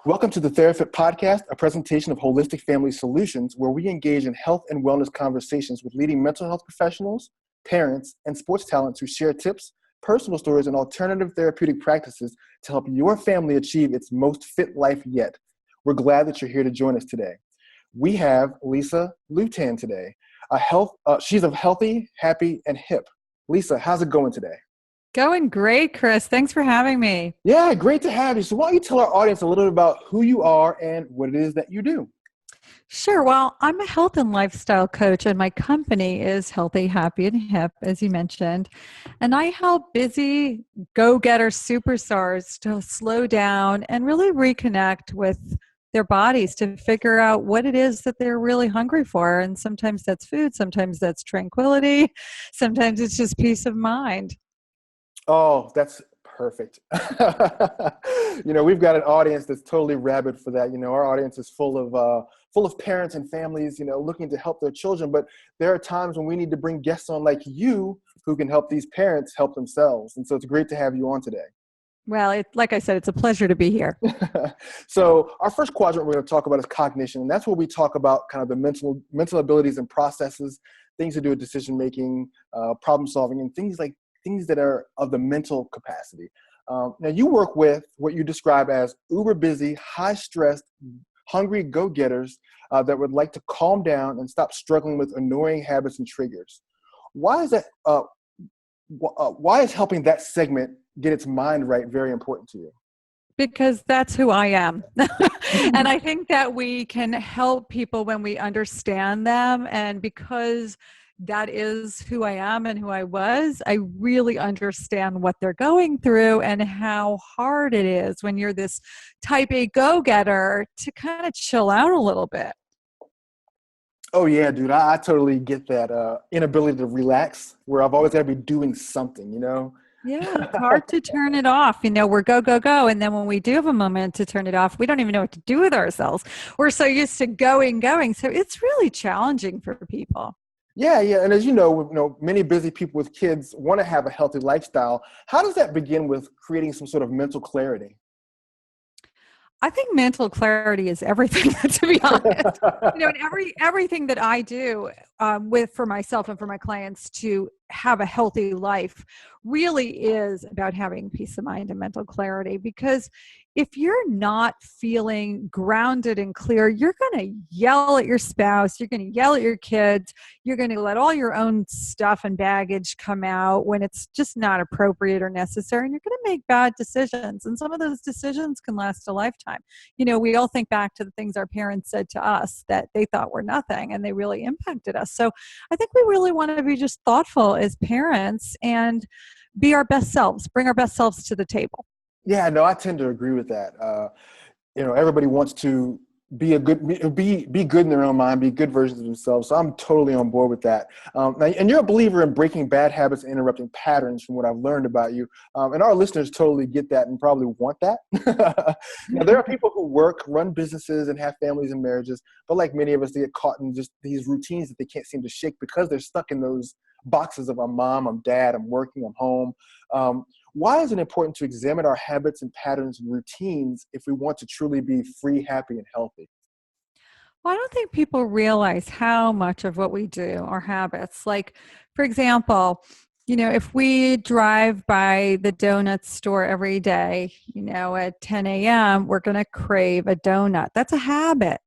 Welcome to the TheraFit Podcast, a presentation of Holistic Family Solutions, where we engage in health and wellness conversations with leading mental health professionals, parents, and sports talents who share tips, personal stories, and alternative therapeutic practices to help your family achieve its most fit life yet. We're glad that you're here to join us today. We have Lisa Lutan today. She's of healthy, happy, and hip. Lisa, how's it going today? Going great, Chris. Thanks for having me. Yeah, great to have you. So why don't you tell our audience a little bit about who you are and what it is that you do? Sure. Well, I'm a health and lifestyle coach, and my company is Healthy, Happy, and Hip, as you mentioned. And I help busy go-getter superstars to slow down and really reconnect with their bodies to figure out what it is that they're really hungry for. And sometimes that's food, sometimes that's tranquility, sometimes it's just peace of mind. Oh, that's perfect. We've got an audience that's totally rabid for that. Our audience is full of parents and families, looking to help their children. But there are times when we need to bring guests on like you who can help these parents help themselves. And so it's great to have you on today. Well, like I said, it's a pleasure to be here. So our first quadrant we're going to talk about is cognition. And that's where we talk about kind of the mental abilities and processes, things to do with decision making, problem solving, and things that are of the mental capacity. Now you work with what you describe as uber busy, high stressed, hungry go-getters that would like to calm down and stop struggling with annoying habits and triggers. Why is that? Why is helping that segment get its mind right very important to you? Because that's who I am. And I think that we can help people when we understand them. And because that is who I am and who I was, I really understand what they're going through and how hard it is when you're this type A go-getter to kind of chill out a little bit. Oh yeah, dude, I totally get that inability to relax where I've always got to be doing something, Yeah, it's hard to turn it off. We're go, go, go. And then when we do have a moment to turn it off, we don't even know what to do with ourselves. We're so used to going. So it's really challenging for people. Yeah. And as you know, many busy people with kids want to have a healthy lifestyle. How does that begin with creating some sort of mental clarity? I think mental clarity is everything, to be honest. And everything that I do for myself and for my clients to have a healthy life really is about having peace of mind and mental clarity. Because if you're not feeling grounded and clear, you're going to yell at your spouse, you're going to yell at your kids, you're going to let all your own stuff and baggage come out when it's just not appropriate or necessary, and you're going to make bad decisions. And some of those decisions can last a lifetime. We all think back to the things our parents said to us that they thought were nothing, and they really impacted us. So I think we really want to be just thoughtful as parents and be our best selves, bring our best selves to the table. Yeah, no, I tend to agree with that. Everybody wants to be good in their own mind, be good versions of themselves. So I'm totally on board with that. And you're a believer in breaking bad habits and interrupting patterns from what I've learned about you. And our listeners totally get that and probably want that. Now, there are people who run businesses and have families and marriages, but like many of us, they get caught in just these routines that they can't seem to shake because they're stuck in those boxes of I'm mom, I'm dad, I'm working, I'm home. Why is it important to examine our habits and patterns and routines if we want to truly be free, happy, and healthy? Well, I don't think people realize how much of what we do are habits. Like, for example, if we drive by the donut store every day, at 10 a.m., we're going to crave a donut. That's a habit.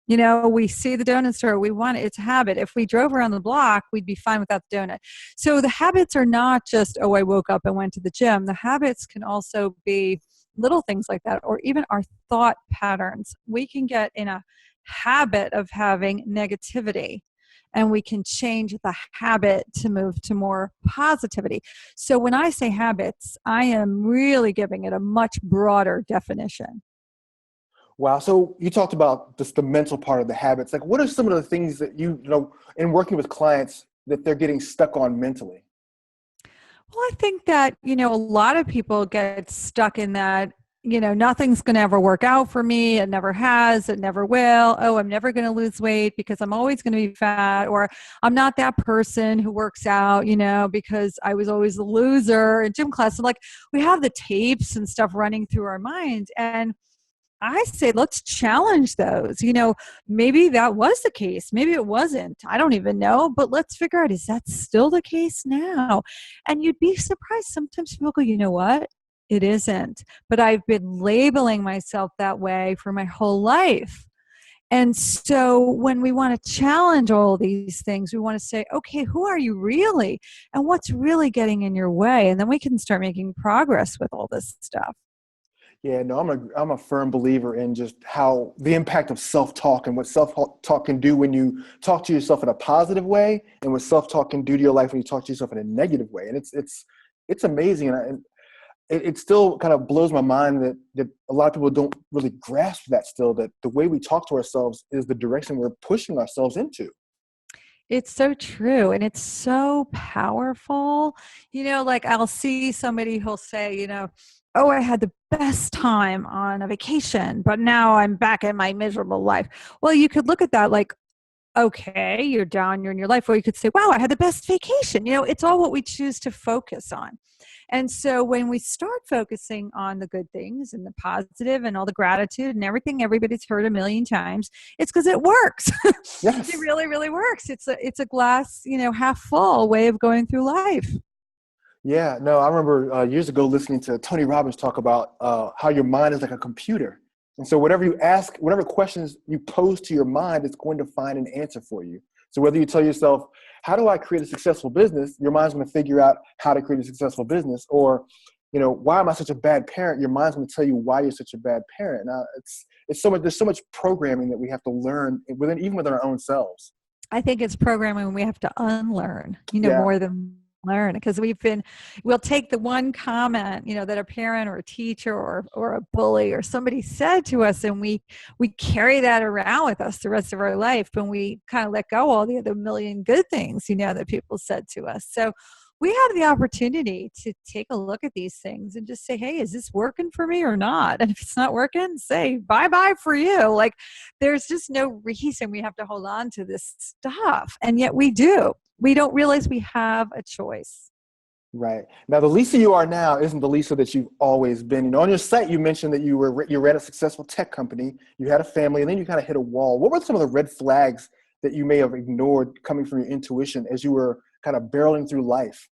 We see the donut store, we want it, it's a habit. If we drove around the block, we'd be fine without the donut. So the habits are not just, I woke up and went to the gym. The habits can also be little things like that, or even our thought patterns. We can get in a habit of having negativity, and we can change the habit to move to more positivity. So when I say habits, I am really giving it a much broader definition. Wow. So you talked about just the mental part of the habits. Like, what are some of the things that in working with clients that they're getting stuck on mentally? Well, I think that, a lot of people get stuck in that, nothing's going to ever work out for me. It never has. It never will. Oh, I'm never going to lose weight because I'm always going to be fat, or I'm not that person who works out, because I was always a loser in gym class. So like we have the tapes and stuff running through our mind. And I say let's challenge those. Maybe that was the case. Maybe it wasn't. I don't even know. But let's figure out, is that still the case now? And you'd be surprised. Sometimes people go, you know what? It isn't. But I've been labeling myself that way for my whole life. And so when we want to challenge all these things, we want to say, okay, who are you really? And what's really getting in your way? And then we can start making progress with all this stuff. Yeah, no, I'm a firm believer in just how the impact of self-talk and what self-talk can do when you talk to yourself in a positive way, and what self-talk can do to your life when you talk to yourself in a negative way. And it's amazing, and it still kind of blows my mind that a lot of people don't really grasp that still, that the way we talk to ourselves is the direction we're pushing ourselves into. It's so true. And it's so powerful. Like I'll see somebody who'll say, oh, I had the best time on a vacation, but now I'm back in my miserable life. Well, you could look at that like, okay, you're down, you're in your life. Or you could say, wow, I had the best vacation. It's all what we choose to focus on. And so when we start focusing on the good things and the positive and all the gratitude and everything everybody's heard a million times, it's because it works. Yes. It really, really works. It's a glass, half full way of going through life. Yeah, no, I remember years ago listening to Tony Robbins talk about how your mind is like a computer. And so whatever you ask, whatever questions you pose to your mind, it's going to find an answer for you. So whether you tell yourself, how do I create a successful business? Your mind's going to figure out how to create a successful business. Or, why am I such a bad parent? Your mind's going to tell you why you're such a bad parent. Now, it's so much. There's so much programming that we have to learn even within our own selves. I think it's programming we have to unlearn, Yeah. more than learn, because we'll take the one comment, that a parent or a teacher or a bully or somebody said to us, and we carry that around with us the rest of our life, and we kind of let go all the other million good things, that people said to us. So we have the opportunity to take a look at these things and just say, hey, is this working for me or not? And if it's not working, say bye-bye for you. Like, there's just no reason we have to hold on to this stuff. And yet we do. We don't realize we have a choice. Right. Now, the Lisa you are now isn't the Lisa that you've always been. On your site, you mentioned that you ran a successful tech company, you had a family, and then you kind of hit a wall. What were some of the red flags that you may have ignored coming from your intuition as you were kind of barreling through life?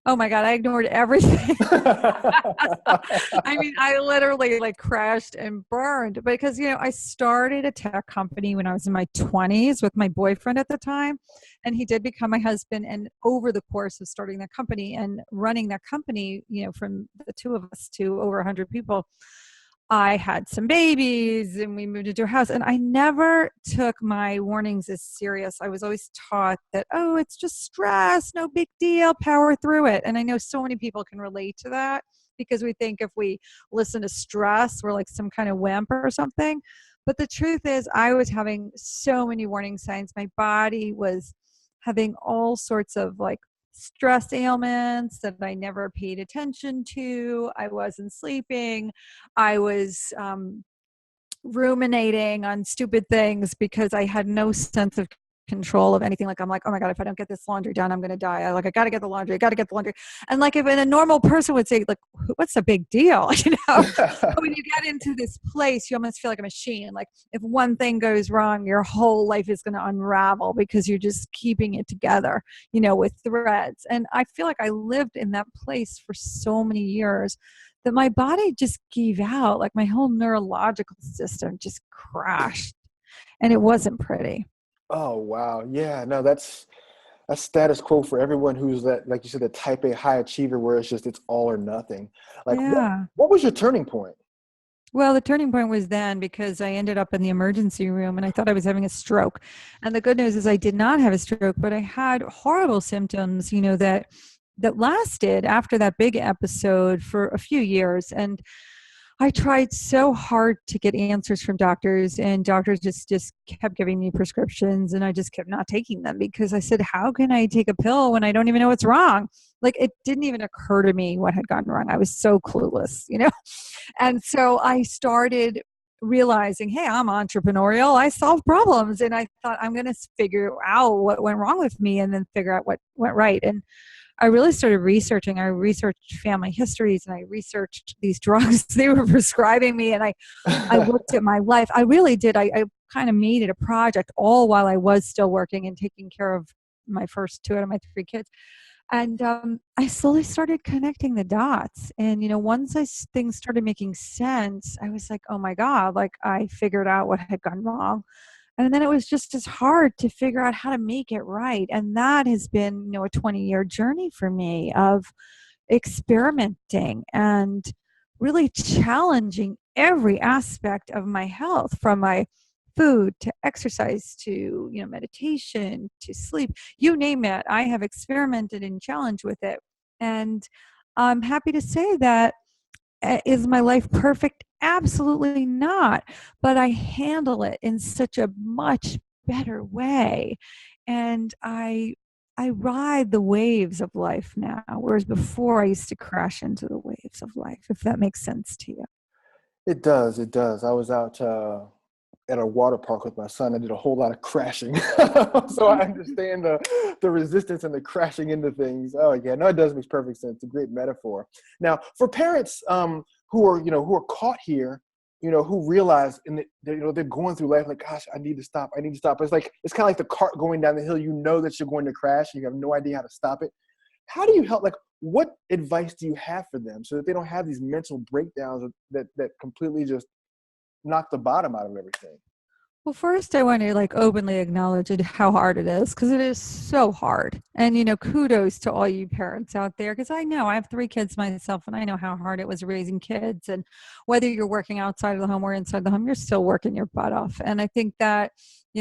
Oh my God, I ignored everything. I mean, I literally crashed and burned because, I started a tech company when I was in my 20s with my boyfriend at the time, and he did become my husband. And over the course of starting that company and running that company, from the two of us to over 100 people, I had some babies and we moved into a house, and I never took my warnings as serious. I was always taught that, oh, it's just stress, no big deal, power through it. And I know so many people can relate to that because we think if we listen to stress, we're like some kind of wimp or something. But the truth is, I was having so many warning signs. My body was having all sorts of stress ailments that I never paid attention to. I wasn't sleeping. I was ruminating on stupid things because I had no sense of control of anything. I'm like, oh my God, if I don't get this laundry done, I'm going to die. I got to get the laundry. I got to get the laundry. And if a normal person would say, what's the big deal? But when you get into this place, you almost feel like a machine. If one thing goes wrong, your whole life is going to unravel because you're just keeping it together, with threads. And I feel like I lived in that place for so many years that my body just gave out. My whole neurological system just crashed, and it wasn't pretty. Oh, wow. Yeah, no, that's status quo for everyone who's that, like you said, the type A high achiever where it's all or nothing. Yeah. What was your turning point? Well, the turning point was then because I ended up in the emergency room and I thought I was having a stroke. And the good news is I did not have a stroke, but I had horrible symptoms, that lasted after that big episode for a few years. And I tried so hard to get answers from doctors, and doctors just kept giving me prescriptions, and I just kept not taking them because I said, how can I take a pill when I don't even know what's wrong? It didn't even occur to me what had gone wrong. I was so clueless, And so I started realizing, hey, I'm entrepreneurial. I solve problems. And I thought I'm going to figure out what went wrong with me and then figure out what went right. And I really started researching. I researched family histories and I researched these drugs they were prescribing me. And I looked at my life. I really did. I kind of made it a project all while I was still working and taking care of my first two out of my three kids. And I slowly started connecting the dots. And, once things started making sense, I was like, oh my God, like I figured out what had gone wrong. And then it was just as hard to figure out how to make it right. And that has been, a 20-year journey for me of experimenting and really challenging every aspect of my health, from my food to exercise to meditation to sleep, you name it. I have experimented and challenged with it, and I'm happy to say that is my life perfect? Absolutely not, but I handle it in such a much better way, and I ride the waves of life now, whereas before I used to crash into the waves of life, if that makes sense to you. It does. It does. I was out at a water park with my son. I did a whole lot of crashing, so I understand the resistance and the crashing into things. Oh yeah, no, it does make perfect sense. It's a great metaphor. Now, for parents who are caught here, who realize they're going through life like, gosh, I need to stop. I need to stop. It's kind of like the cart going down the hill. You know that you're going to crash, and you have no idea how to stop it. How do you help? Like, what advice do you have for them so that they don't have these mental breakdowns that completely just knock the bottom out of everything? Well, first, I want to openly acknowledge how hard it is, because it is so hard. And, kudos to all you parents out there, because I know I have three kids myself, and I know how hard it was raising kids. And whether you're working outside of the home or inside the home, you're still working your butt off. And I think that,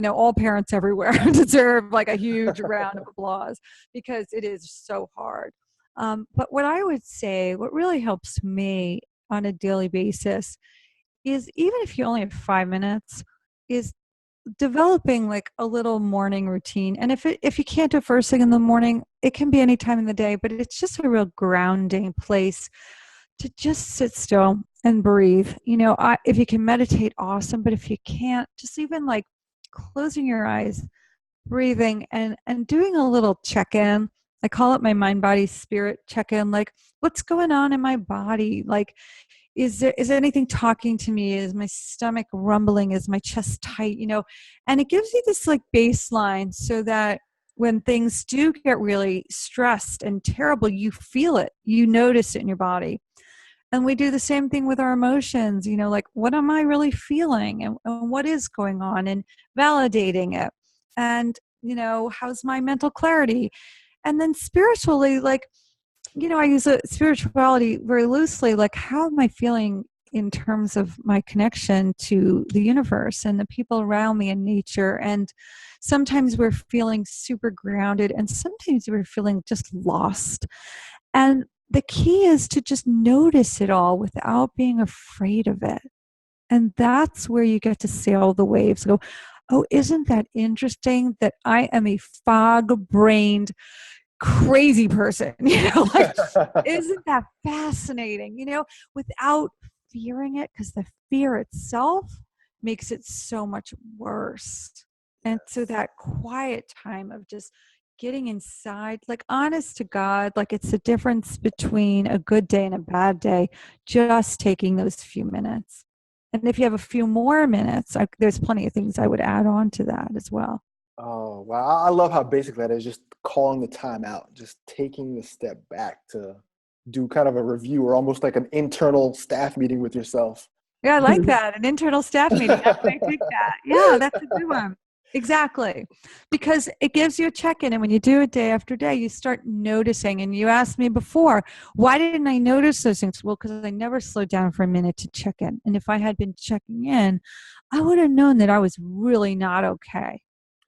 all parents everywhere deserve a huge round of applause, because it is so hard. But what I would say, what really helps me on a daily basis is, even if you only have 5 minutes, is developing a little morning routine. And if you can't do it first thing in the morning, it can be any time in the day, but it's just a real grounding place to just sit still and breathe. If you can meditate, awesome. But if you can't, just even closing your eyes, breathing, and doing a little check-in. I call it my mind, body, spirit check-in. What's going on in my body? Is anything talking to me? Is my stomach rumbling? Is my chest tight? And it gives you this baseline, so that when things do get really stressed and terrible, you feel it, you notice it in your body. And we do the same thing with our emotions, what am I really feeling, and what is going on, and validating it. And, how's my mental clarity? And then spiritually, I use spirituality very loosely. How am I feeling in terms of my connection to the universe and the people around me and nature? And sometimes we're feeling super grounded, and sometimes we're feeling just lost. And the key is to just notice it all without being afraid of it. And that's where you get to sail the waves. Go, oh, isn't that interesting that I am a fog-brained crazy person? Isn't that fascinating? Without fearing it, because the fear itself makes it so much worse. And so that quiet time of just getting inside, honest to God, it's the difference between a good day and a bad day, just taking those few minutes. And if you have a few more minutes, there's plenty of things I would add on to that as well. Oh, wow. I love how basic that is, just calling the time out, just taking the step back to do kind of a review, or almost like an internal staff meeting with yourself. Yeah, I like that. An internal staff meeting. I take that. Yeah, that's a good one. Exactly. Because it gives you a check-in. And when you do it day after day, you start noticing. And you asked me before, why didn't I notice those things? Well, because I never slowed down for a minute to check in. And if I had been checking in, I would have known that I was really not okay.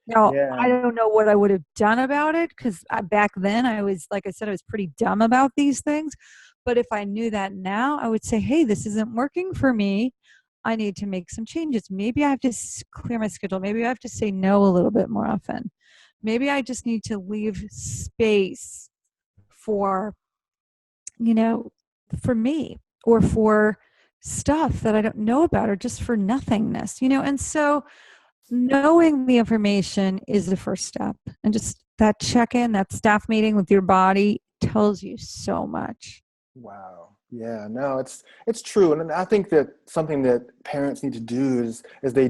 Now, Yeah. I don't know what I would have done about it, because back then I was, like I said, I was pretty dumb about these things. But if I knew that now, I would say, hey, this isn't working for me. I need to make some changes. Maybe I have to clear my schedule. Maybe I have to say no a little bit more often. Maybe I just need to leave space for, for me, or for stuff that I don't know about, or just for nothingness, and so knowing the information is the first step. And just that check-in, that staff meeting with your body tells you so much. Wow. Yeah, no, it's true. And I think that something that parents need to do is as they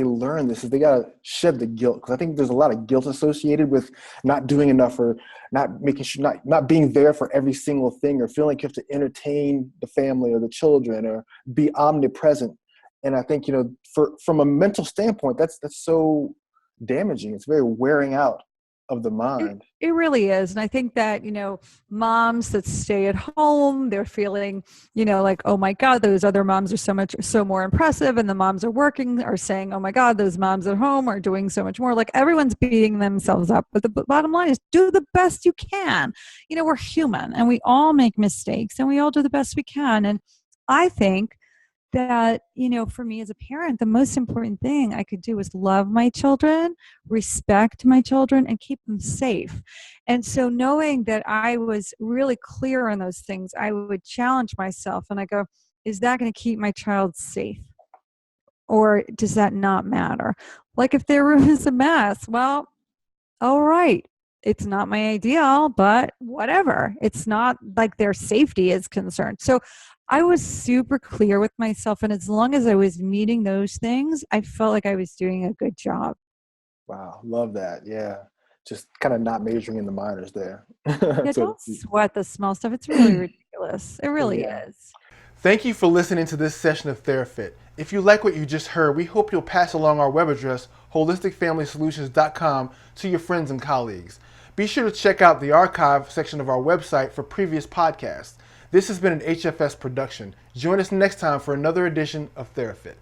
learn this is they gotta shed the guilt. Because I think there's a lot of guilt associated with not doing enough or not making sure not being there for every single thing or feeling like you have to entertain the family or the children or be omnipresent. And I think, from a mental standpoint, that's so damaging. It's very wearing out of the It, mind. it really is. And I think that, moms that stay at home, they're feeling, like, oh my God, those other moms are so more impressive. And the moms are working are saying, oh my God, those moms at home are doing so much more. Like everyone's beating themselves up. But the bottom line is do the best you can. We're human and we all make mistakes and we all do the best we can. And I think that, for me as a parent, the most important thing I could do is love my children, respect my children, and keep them safe. And so knowing that I was really clear on those things, I would challenge myself and I go, is that going to keep my child safe? Or does that not matter? Like if their room is a mess, well, all right. It's not my ideal, but whatever. It's not like their safety is concerned. So I was super clear with myself. And as long as I was meeting those things, I felt like I was doing a good job. Wow, love that. Yeah. Just kind of not majoring in the minors there. Yeah, So to don't speak. sweat the small stuff. It's really ridiculous. It really Yeah. is. Thank you for listening to this session of TheraFit. If you like what you just heard, we hope you'll pass along our web address, holisticfamilysolutions.com, to your friends and colleagues. Be sure to check out the archive section of our website for previous podcasts. This has been an HFS production. Join us next time for another edition of TheraFit.